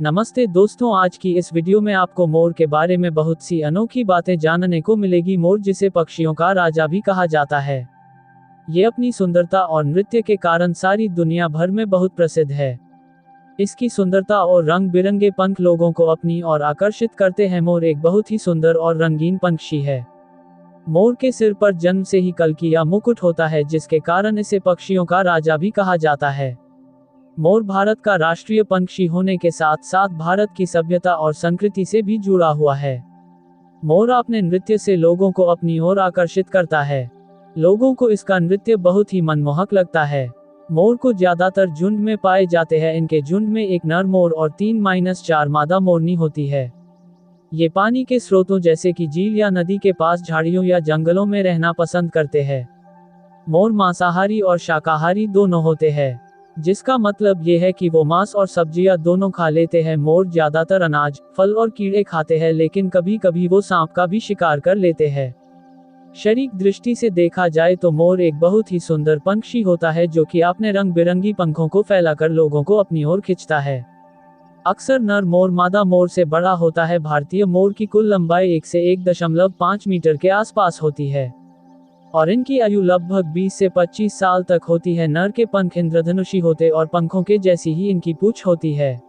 नमस्ते दोस्तों, आज की इस वीडियो में आपको मोर के बारे में बहुत सी अनोखी बातें जानने को मिलेगी। मोर, जिसे पक्षियों का राजा भी कहा जाता है, ये अपनी सुंदरता और नृत्य के कारण सारी दुनिया भर में बहुत प्रसिद्ध है। इसकी सुंदरता और रंग बिरंगे पंख लोगों को अपनी ओर आकर्षित करते हैं। मोर एक बहुत ही सुंदर और रंगीन पंछी है। मोर के सिर पर जन्म से ही कलकी या मुकुट होता है, जिसके कारण इसे पक्षियों का राजा भी कहा जाता है। मोर भारत का राष्ट्रीय पंछी होने के साथ साथ भारत की सभ्यता और संस्कृति से भी जुड़ा हुआ है। मोर अपने नृत्य से लोगों को अपनी ओर आकर्षित करता है। लोगों को इसका नृत्य बहुत ही मनमोहक लगता है। मोर को ज्यादातर झुंड में पाए जाते हैं। इनके झुंड में एक नर मोर और 3-4 मादा मोरनी होती है। ये पानी के स्रोतों जैसे कि झील या नदी के पास झाड़ियों या जंगलों में रहना पसंद करते हैं। मोर मांसाहारी और शाकाहारी दोनों होते हैं, जिसका मतलब ये है कि वो मांस और सब्जियां दोनों खा लेते हैं। मोर ज्यादातर अनाज, फल और कीड़े खाते हैं, लेकिन कभी कभी वो सांप का भी शिकार कर लेते हैं। शारीरिक दृष्टि से देखा जाए तो मोर एक बहुत ही सुंदर पंछी होता है, जो कि अपने रंग बिरंगी पंखों को फैलाकर लोगों को अपनी ओर खींचता है। अक्सर नर मोर मादा मोर से बड़ा होता है। भारतीय मोर की कुल लंबाई 1 से 1.5 मीटर के आसपास होती है और इनकी आयु लगभग 20 से 25 साल तक होती है। नर के पंख इंद्रधनुषी होते और पंखों के जैसी ही इनकी पूंछ होती है,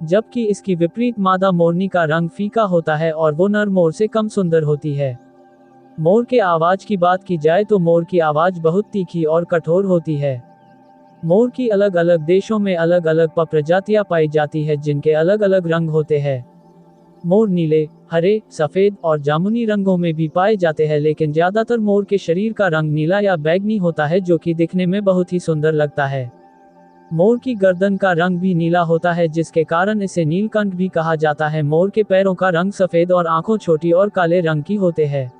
जबकि इसकी विपरीत मादा मोरनी का रंग फीका होता है और वो नर मोर से कम सुंदर होती है। मोर के आवाज की बात की जाए तो मोर की आवाज बहुत तीखी और कठोर होती है। मोर की अलग अलग देशों में अलग अलग प्रजातियां पाई जाती है, जिनके अलग अलग रंग होते हैं। मोर नीले, हरे, सफेद और जामुनी रंगों में भी पाए जाते हैं, लेकिन ज्यादातर मोर के शरीर का रंग नीला या बैंगनी होता है, जो कि दिखने में बहुत ही सुंदर लगता है। मोर की गर्दन का रंग भी नीला होता है, जिसके कारण इसे नीलकंठ भी कहा जाता है। मोर के पैरों का रंग सफेद और आंखों छोटी और काले रंग की होते हैं।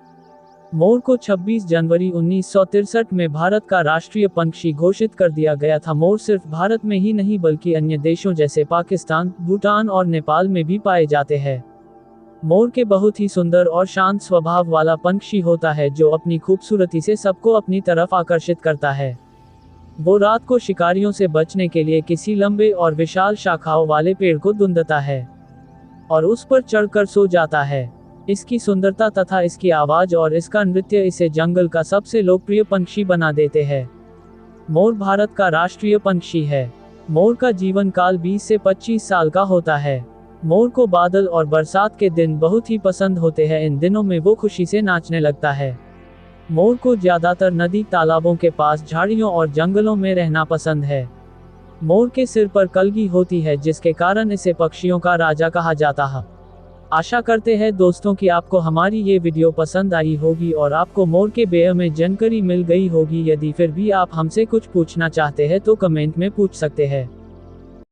मोर को 26 जनवरी 1963 में भारत का राष्ट्रीय पंछी घोषित कर दिया गया था। मोर सिर्फ भारत में ही नहीं बल्कि अन्य देशों जैसे पाकिस्तान, भूटान और नेपाल में भी पाए जाते हैं। मोर के बहुत ही सुंदर और शांत स्वभाव वाला पंछी होता है, जो अपनी खूबसूरती से सबको अपनी तरफ आकर्षित करता है। वो रात को शिकारियों से बचने के लिए किसी लंबे और विशाल शाखाओं वाले पेड़ को ढूंढता है और उस पर चढ़कर सो जाता है। इसकी सुंदरता तथा इसकी आवाज और इसका नृत्य इसे जंगल का सबसे लोकप्रिय पंछी बना देते हैं। मोर भारत का राष्ट्रीय पंछी है। मोर का जीवन काल 20 से 25 साल का होता है। मोर को बादल और बरसात के दिन बहुत ही पसंद होते हैं। इन दिनों में वो खुशी से नाचने लगता है। मोर को ज्यादातर नदी, तालाबों के पास, झाड़ियों और जंगलों में रहना पसंद है। मोर के सिर पर कलगी होती है, जिसके कारण इसे पक्षियों का राजा कहा जाता है। आशा करते हैं दोस्तों कि आपको हमारी ये वीडियो पसंद आई होगी और आपको मोर के बारे में जानकारी मिल गई होगी। यदि फिर भी आप हमसे कुछ पूछना चाहते हैं तो कमेंट में पूछ सकते हैं।